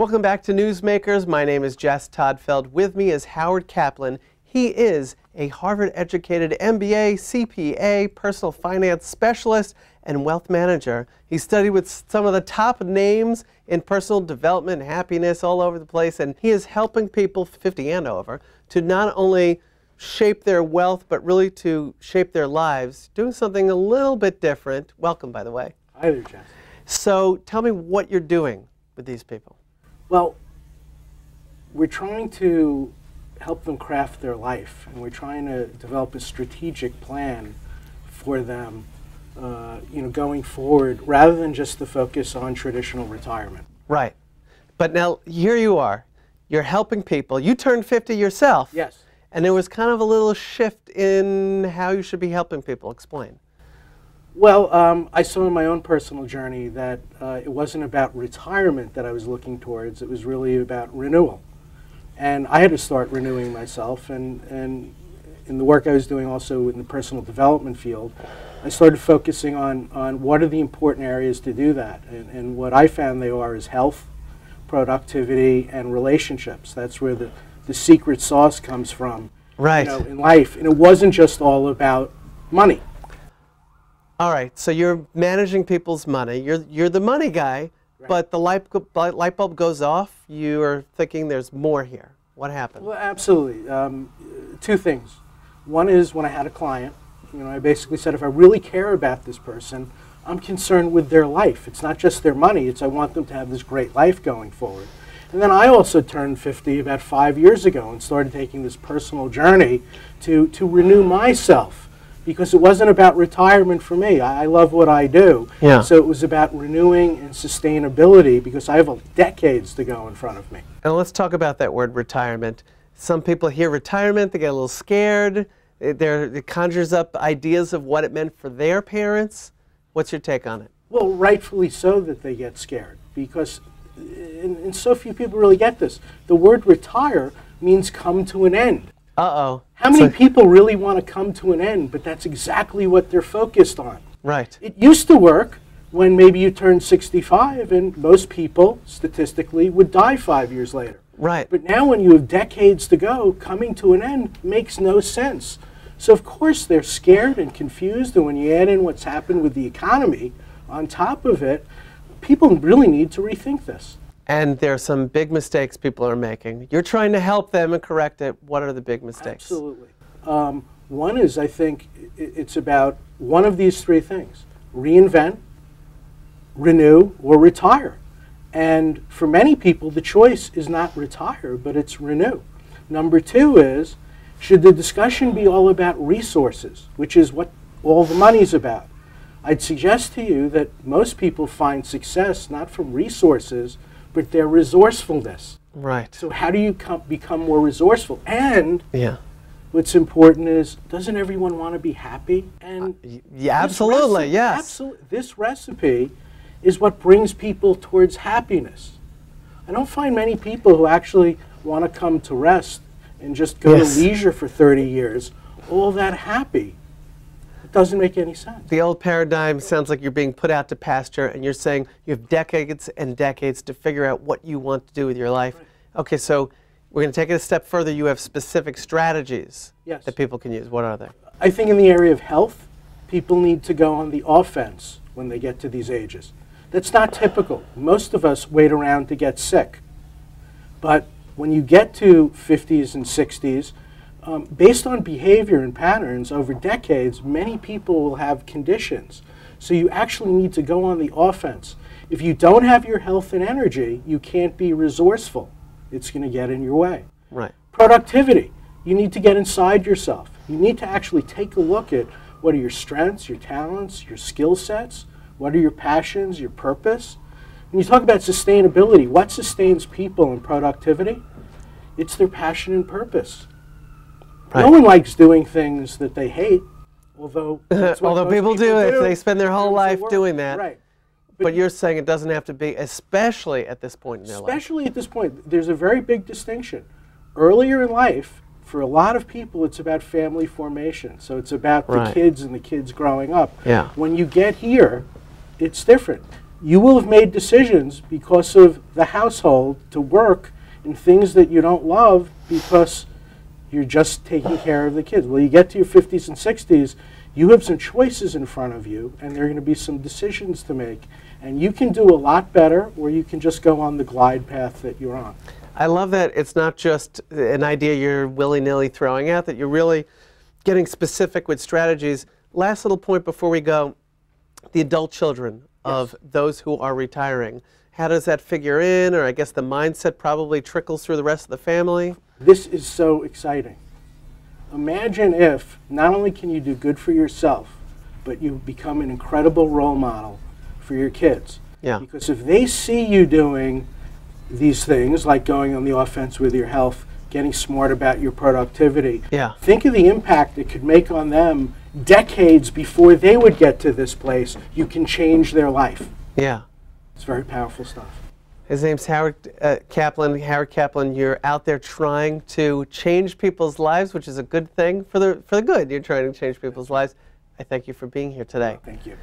Welcome back to Newsmakers. My name is Jess Toddfeld. With me is Howard Kaplan. He is a Harvard-educated MBA, CPA, personal finance specialist, and wealth manager. He studied with some of the top names in personal development and happiness all over the place, and he is helping people 50 and over to not only shape their wealth, but really to shape their lives, doing something a little bit different. Welcome, by the way. Hi there, Jess. So tell me what you're doing with these people. Well, we're trying to help them craft their life, and we're trying to develop a strategic plan for them, going forward, rather than just the focus on traditional retirement. Right. But now, here you are. You're helping people. You turned 50 yourself. Yes. And there was kind of a little shift in how you should be helping people. Explain. Well, I saw in my own personal journey that it wasn't about retirement that I was looking towards. It was really about renewal. And I had to start renewing myself. And in the work I was doing also in the personal development field, I started focusing on what are the important areas to do that. And what I found they are is health, productivity, and relationships. That's where the secret sauce comes from, right, in life. And it wasn't just all about money. All right, so you're managing people's money. You're the money guy, right, but the light bulb goes off. You're thinking there's more here. What happened? Well, absolutely. Two things. One is when I had a client, I basically said, if I really care about this person, I'm concerned with their life. It's not just their money. It's I want them to have this great life going forward. And then I also turned 50 about 5 years ago and started taking this personal journey to renew myself. Because it wasn't about retirement for me. I love what I do. Yeah. So it was about renewing and sustainability because I have decades to go in front of me. And let's talk about that word retirement. Some people hear retirement, they get a little scared. It conjures up ideas of what it meant for their parents. What's your take on it? Well, rightfully so that they get scared because and so few people really get this. The word retire means come to an end. Uh-oh. How many people really want to come to an end, but that's exactly what they're focused on? Right. It used to work when maybe you turned 65 and most people, statistically, would die 5 years later. Right. But now when you have decades to go, coming to an end makes no sense. So of course they're scared and confused, and when you add in what's happened with the economy on top of it, people really need to rethink this. And there are some big mistakes people are making. You're trying to help them and correct it. What are the big mistakes? Absolutely. One is, I think, it's about one of these three things: reinvent, renew, or retire. And for many people, the choice is not retire, but it's renew. Number two is, should the discussion be all about resources, which is what all the money's about? I'd suggest to you that most people find success not from resources, but their resourcefulness. Right. So how do you become more resourceful? And yeah, what's important is, doesn't everyone want to be happy? And yeah, absolutely, yes. Absolutely. This recipe is what brings people towards happiness. I don't find many people who actually want to come to rest and just go to leisure for 30 years, all that happy. It doesn't make any sense. The old paradigm sounds like you're being put out to pasture, and you're saying you have decades and decades to figure out what you want to do with your life. Right. Okay, so we're going to take it a step further. You have specific strategies that people can use. What are they? I think in the area of health, people need to go on the offense when they get to these ages. That's not typical. Most of us wait around to get sick. But when you get to 50s and 60s, based on behavior and patterns over decades, many people will have conditions. So you actually need to go on the offense. If you don't have your health and energy, you can't be resourceful. It's going to get in your way. Right. Productivity. You need to get inside yourself. You need to actually take a look at what are your strengths, your talents, your skill sets, what are your passions, your purpose. When you talk about sustainability, what sustains people in productivity? It's their passion and purpose. Right. No one likes doing things that they hate, although that's what although people do it. They spend their whole life doing that. Right. But you're saying it doesn't have to be, especially at this point in their life. Especially at this point. There's a very big distinction. Earlier in life, for a lot of people, it's about family formation. So it's about the kids and the kids growing up. Yeah. When you get here, it's different. you will have made decisions because of the household to work in things that you don't love because you're just taking care of the kids. Well, you get to your 50s and 60s, you have some choices in front of you, and there are going to be some decisions to make. And you can do a lot better, or you can just go on the glide path that you're on. I love that it's not just an idea you're willy-nilly throwing out, that you're really getting specific with strategies. Last little point before we go, the adult children of those who are retiring. How does that figure in, or I guess the mindset probably trickles through the rest of the family? This is so exciting. Imagine if not only can you do good for yourself, but you become an incredible role model for your kids. Yeah. Because if they see you doing these things, like going on the offense with your health, getting smart about your productivity, think of the impact it could make on them decades before they would get to this place. You can change their life. Yeah. It's very powerful stuff. His name's Howard Kaplan. Howard Kaplan, you're out there trying to change people's lives, which is a good thing for the good. You're trying to change people's lives. I thank you for being here today. Thank you.